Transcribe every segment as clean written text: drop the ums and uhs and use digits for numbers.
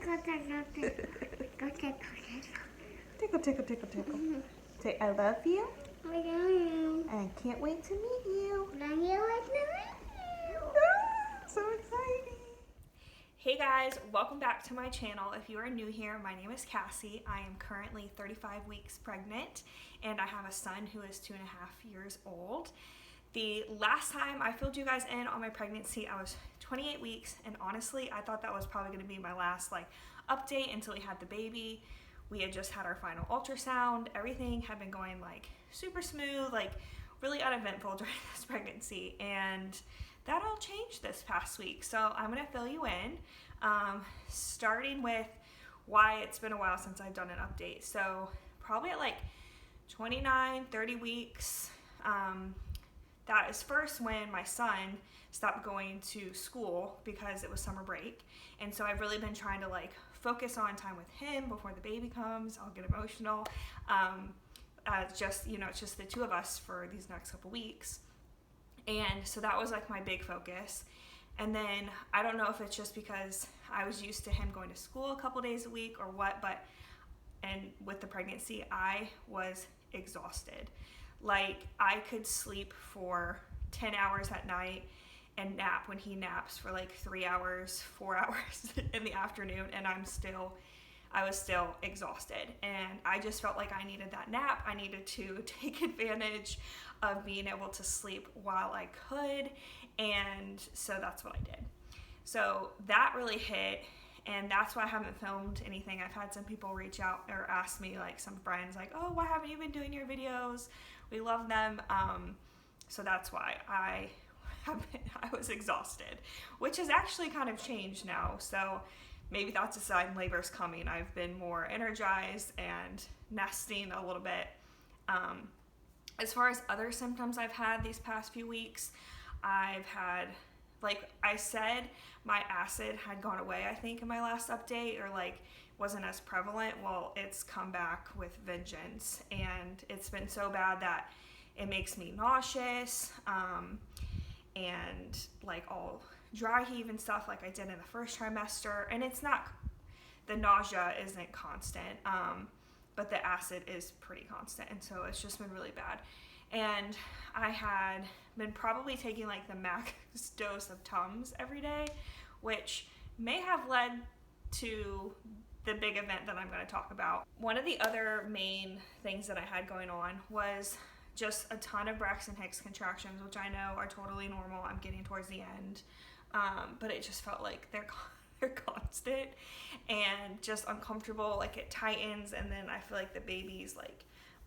Tickle, tickle, tickle, tickle. Say, I love you. And can't wait to meet you. So exciting. Hey guys, welcome back to my channel. If you are new here, my name is Cassie. I am currently 35 weeks pregnant and I have a son who is 2.5 years old. The last time I filled you guys in on my pregnancy, I was 28 weeks, and honestly, I thought that was probably gonna be my last update until we had the baby. We had just had our final ultrasound. Everything had been going super smooth, really uneventful during this pregnancy, and that all changed this past week. So I'm gonna fill you in, starting with why it's been a while since I've done an update. So probably at 29, 30 weeks, that is first when my son stopped going to school because it was summer break. And so I've really been trying to focus on time with him before the baby comes. I'll get emotional. It's just the two of us for these next couple weeks. And so that was my big focus. And then I don't know if it's just because I was used to him going to school a couple days a week or what, and with the pregnancy, I was exhausted. I could sleep for 10 hours at night and nap when he naps for 3 hours, 4 hours in the afternoon, and I was still exhausted. And I just felt like I needed that nap. I needed to take advantage of being able to sleep while I could, and so that's what I did. So that really hit, and that's why I haven't filmed anything. I've had some people reach out or ask me, some friends, oh, why haven't you been doing your videos? We love them. So that's why I was exhausted, which has actually kind of changed now. So maybe that's a sign labor's coming. I've been more energized and nesting a little bit. As far as other symptoms I've had these past few weeks, I've had, I said, my acid had gone away, I think, in my last update, or wasn't as prevalent. Well, it's come back with vengeance, and it's been so bad that it makes me nauseous, and all dry heave and stuff like I did in the first trimester. And it's not, the nausea isn't constant, but the acid is pretty constant, and so it's just been really bad. And I had been probably taking the max dose of Tums every day, which may have led to the big event that I'm going to talk about. One of the other main things that I had going on was just a ton of Braxton Hicks contractions, which I know are totally normal. I'm getting towards the end, but it just felt like they're constant and just uncomfortable. It tightens, and then I feel like the baby's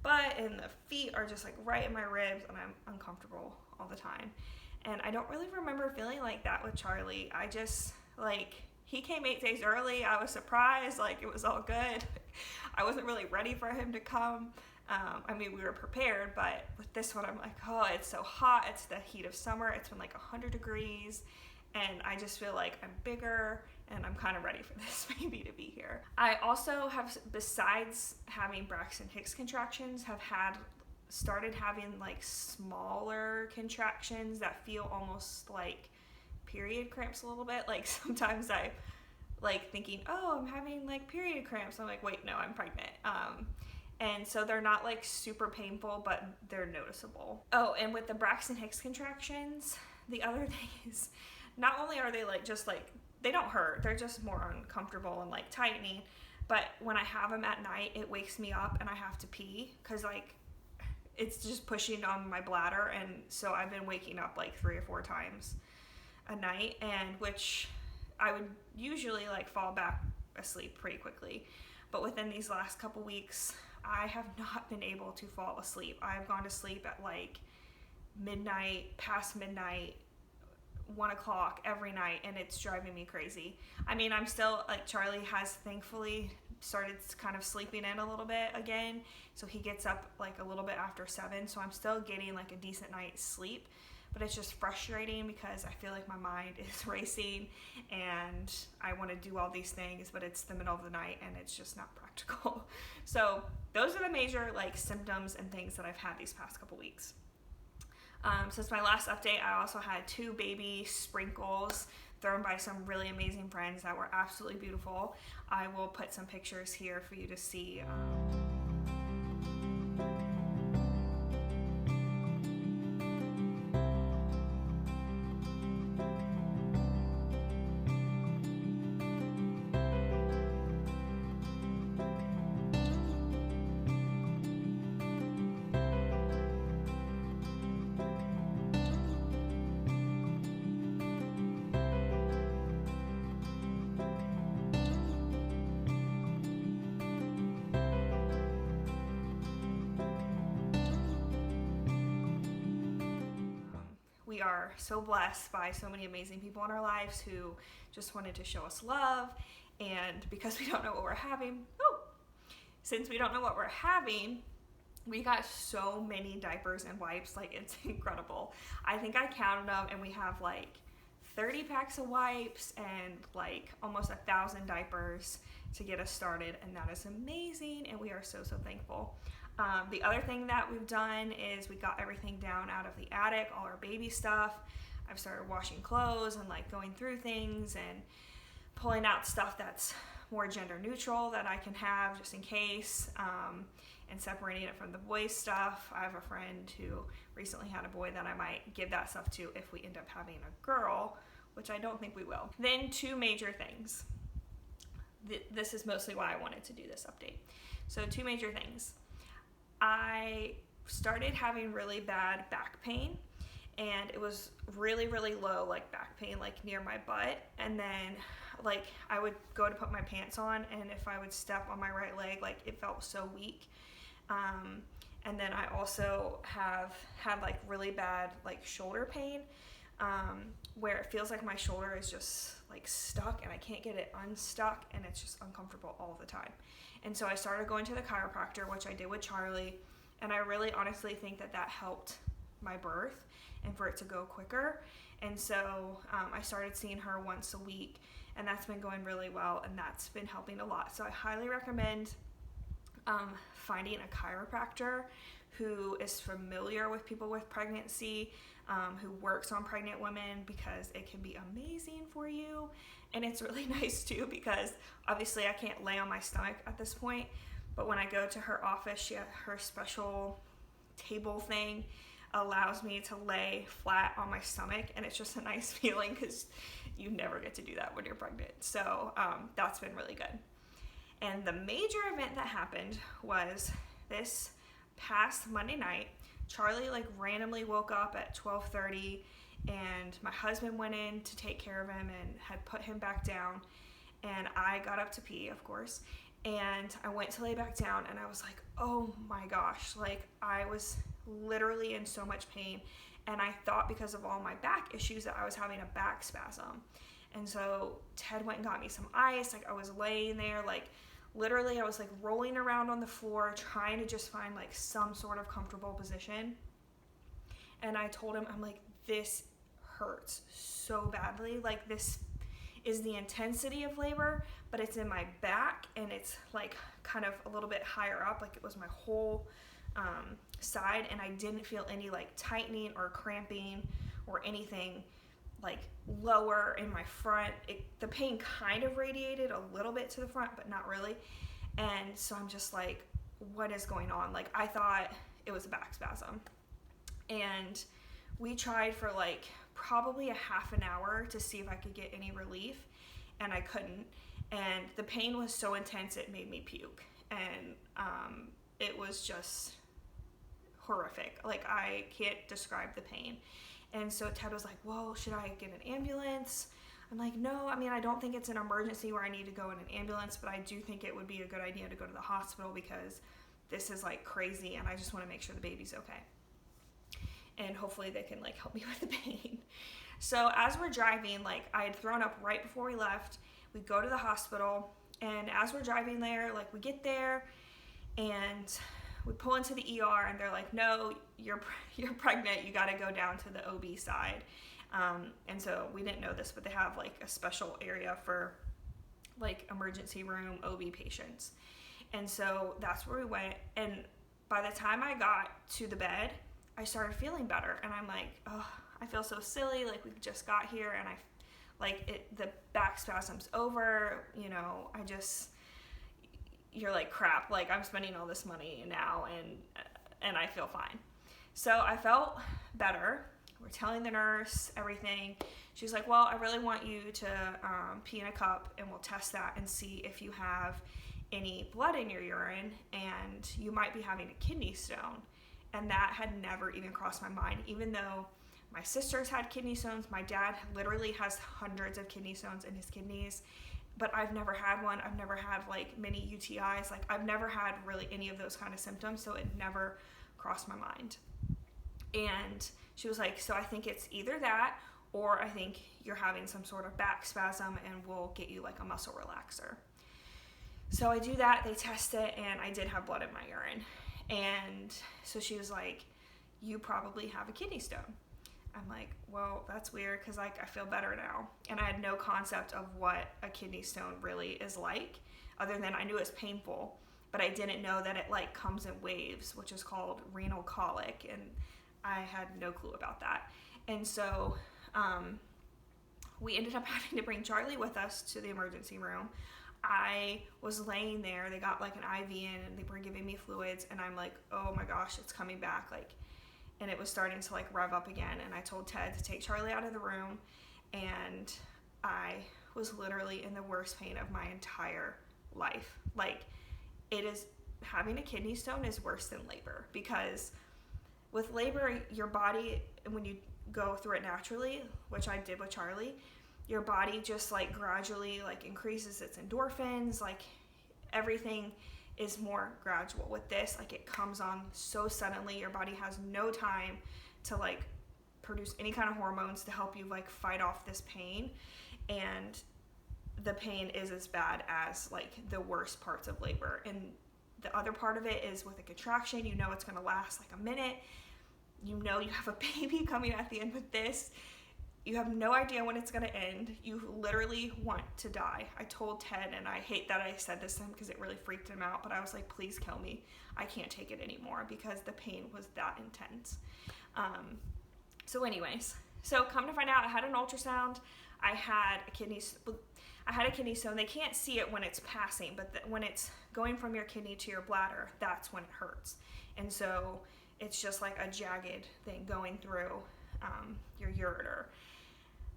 butt and the feet are just right in my ribs, and I'm uncomfortable all the time. And I don't really remember feeling like that with Charlie. I just he came 8 days early. I was surprised, it was all good. I wasn't really ready for him to come. We were prepared, but with this one, I'm oh, it's so hot. It's the heat of summer. It's been 100 degrees, and I just feel like I'm bigger, and I'm kind of ready for this baby to be here. I also have, besides having Braxton Hicks contractions, started having smaller contractions that feel almost like period cramps a little bit. Sometimes I thinking, oh, I'm having period cramps. I'm wait, no, I'm pregnant. And so they're not super painful, but they're noticeable. Oh, and with the Braxton Hicks contractions, the other thing is, not only are they they don't hurt, they're just more uncomfortable and tightening, but when I have them at night, it wakes me up and I have to pee, because it's just pushing on my bladder, and so I've been waking up 3 or 4 times a night, and which I would usually fall back asleep pretty quickly, but within these last couple weeks, I have not been able to fall asleep. I have gone to sleep at midnight, past midnight, 1 o'clock every night, and it's driving me crazy. I'm still, Charlie has thankfully started kind of sleeping in a little bit again, so he gets up a little bit after 7, so I'm still getting a decent night's sleep, but it's just frustrating because I feel like my mind is racing and I want to do all these things, but it's the middle of the night and it's just not practical. So those are the major symptoms and things that I've had these past couple weeks. Since my last update, I also had 2 baby sprinkles thrown by some really amazing friends that were absolutely beautiful. I will put some pictures here for you to see. We are so blessed by so many amazing people in our lives who just wanted to show us love. And because we don't know what we're having, since we don't know what we're having, we got so many diapers and wipes, like it's incredible. I think I counted them and we have like 30 packs of wipes and like almost 1,000 diapers to get us started, and that is amazing, and we are so thankful. The other thing that we've done is we got everything down out of the attic, all our baby stuff. I've started washing clothes and like going through things and pulling out stuff that's more gender neutral that I can have just in case, and separating it from the boys' stuff. I have a friend who recently had a boy that I might give that stuff to if we end up having a girl, which I don't think we will. Then 2 major things. This is mostly why I wanted to do this update. So 2 major things. I started having really bad back pain, and it was really low, like back pain, like near my butt. And then like I would go to put my pants on, and if I would step on my right leg, like it felt so weak. And then I also have had like really bad like shoulder pain, where it feels like my shoulder is just like stuck and I can't get it unstuck, and it's just uncomfortable all the time. And so I started going to the chiropractor, which I did with Charlie, and I really honestly think that helped my birth and for it to go quicker. And so I started seeing her once a week, and that's been going really well, and that's been helping a lot. So I highly recommend finding a chiropractor who is familiar with people with pregnancy, who works on pregnant women, because it can be amazing for you. And it's really nice too, because obviously I can't lay on my stomach at this point, but when I go to her office, her special table thing allows me to lay flat on my stomach, and it's just a nice feeling because you never get to do that when you're pregnant. So that's been really good. And the major event that happened was this past Monday night. Charlie like randomly woke up at 12:30, and my husband went in to take care of him and had put him back down, and I got up to pee, of course, and I went to lay back down, and I was like, oh my gosh, like I was literally in so much pain, and I thought because of all my back issues that I was having a back spasm. And so Ted went and got me some ice. Like I was laying there, like literally I was like rolling around on the floor trying to just find like some sort of comfortable position. And I told him, I'm like, this hurts so badly. Like this is the intensity of labor, but it's in my back, and it's like kind of a little bit higher up, like it was my whole side, and I didn't feel any like tightening or cramping or anything like lower in my front. The pain kind of radiated a little bit to the front, but not really. And so I'm just like, what is going on? Like I thought it was a back spasm. And we tried for like probably a half an hour to see if I could get any relief, and I couldn't. And the pain was so intense it made me puke, and it was just horrific. Like I can't describe the pain. And so Ted was like, well, should I get an ambulance? I'm like, no, I mean, I don't think it's an emergency where I need to go in an ambulance, but I do think it would be a good idea to go to the hospital because this is like crazy, and I just want to make sure the baby's okay. And hopefully they can like help me with the pain. So as we're driving, like I had thrown up right before we left. We go to the hospital, and as we're driving there, like we get there and we pull into the ER, and they're like, no, you're pregnant. You got to go down to the OB side. And so we didn't know this, but they have like a special area for like emergency room OB patients. And so that's where we went. And by the time I got to the bed, I started feeling better. And I'm like, oh, I feel so silly. Like we just got here, and like the back spasm's over, you're like, crap, like I'm spending all this money now and I feel fine. So I felt better. We're telling the nurse everything. She's like, well, I really want you to pee in a cup and we'll test that and see if you have any blood in your urine and you might be having a kidney stone. And that had never even crossed my mind, even though my sisters had kidney stones. My dad literally has hundreds of kidney stones in his kidneys, but I've never had one. I've never had like many UTIs. Like I've never had really any of those kind of symptoms, so it never crossed my mind. And she was like, so I think it's either that or I think you're having some sort of back spasm and we'll get you like a muscle relaxer. So I do that, they test it, and I did have blood in my urine. And so she was like, you probably have a kidney stone. I'm like, well, that's weird because like I feel better now. And I had no concept of what a kidney stone really is like, other than I knew it's painful, but I didn't know that it like comes in waves, which is called renal colic, and I had no clue about that. And so we ended up having to bring Charlie with us to the emergency room. I was laying there, they got like an IV in and they were giving me fluids, and I'm like, oh my gosh, it's coming back, like, and it was starting to like rev up again. And I told Ted to take Charlie out of the room, and I was literally in the worst pain of my entire life. Like, it is, having a kidney stone is worse than labor, because with labor, your body, when you go through it naturally, which I did with Charlie, your body just like gradually like increases its endorphins, like everything is more gradual. With this, like it comes on so suddenly, your body has no time to like produce any kind of hormones to help you like fight off this pain, and the pain is as bad as like the worst parts of labor. And the other part of it is with a contraction, you know it's going to last like a minute, you know you have a baby coming at the end. With this, you have no idea when it's going to end. You literally want to die. I told Ted, and I hate that I said this to him because it really freaked him out, but I was like, please kill me. I can't take it anymore, because the pain was that intense. So anyways, so come to find out, I had an ultrasound. I had a kidney stone. They can't see it when it's passing, but when it's going from your kidney to your bladder, that's when it hurts. And so it's just like a jagged thing going through your ureter.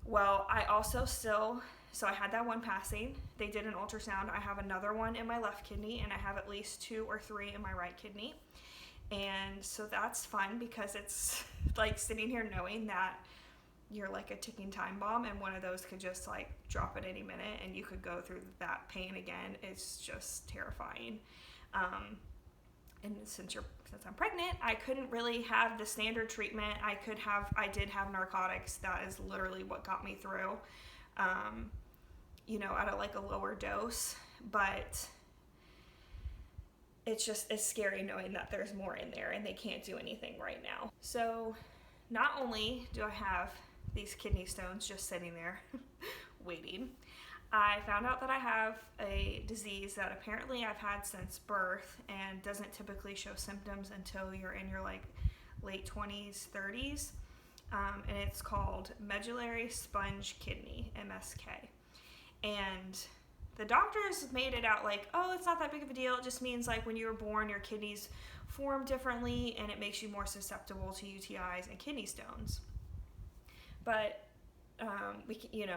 Well, I also so I had that one passing. They did an ultrasound. I have another one in my left kidney, and I have at least 2 or 3 in my right kidney. And so that's fun, because it's like sitting here knowing that you're like a ticking time bomb, and one of those could just like drop at any minute and you could go through that pain again. It's just terrifying. And since I'm pregnant, I couldn't really have the standard treatment. I did have narcotics. That is literally what got me through, at a lower dose. But it's scary knowing that there's more in there and they can't do anything right now. So not only do I have these kidney stones just sitting there waiting, I found out that I have a disease that apparently I've had since birth and doesn't typically show symptoms until you're in your like late 20s, 30s. And it's called medullary sponge kidney, MSK. And the doctors made it out like, oh, it's not that big of a deal. It just means like when you were born, your kidneys form differently and it makes you more susceptible to UTIs and kidney stones. But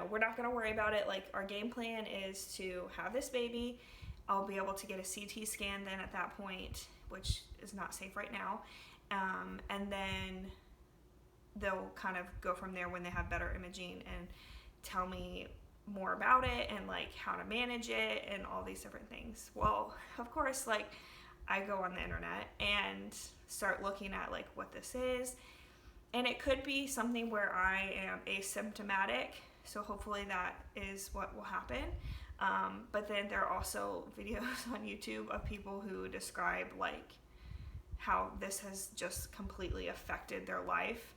we're not going to worry about it. Like, our game plan is to have this baby. I'll be able to get a CT scan then at that point, which is not safe right now. And then they'll kind of go from there when they have better imaging and tell me more about it and like how to manage it and all these different things. Well, of course, like I go on the internet and start looking at like what this is. And it could be something where I am asymptomatic, so hopefully that is what will happen. But then there are also videos on YouTube of people who describe like how this has just completely affected their life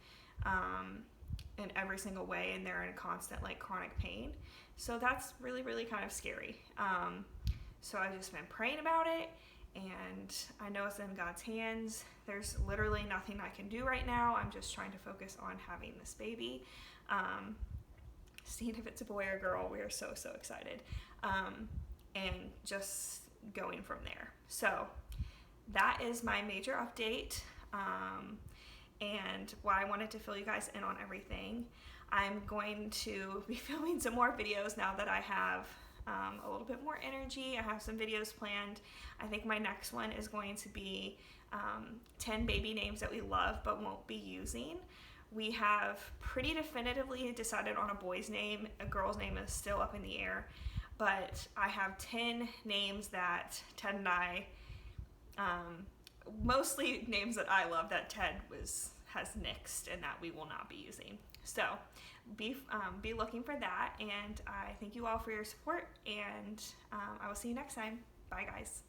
in every single way, and they're in constant like chronic pain. So that's really, really kind of scary. So I've just been praying about it, and I know it's in God's hands. There's literally nothing I can do right now. I'm just trying to focus on having this baby. seeing if it's a boy or girl. We are so excited, and just going from there. So that is my major update, and why I wanted to fill you guys in on everything. I'm going to be filming some more videos now that I have a little bit more energy. I have some videos planned. I think my next one is going to be 10 baby names that we love but won't be using. We have pretty definitively decided on a boy's name. A girl's name is still up in the air, but I have 10 names that Ted and I, mostly names that I love that Ted has nixed and that we will not be using. So be looking for that, and I thank you all for your support, and I will see you next time. Bye, guys.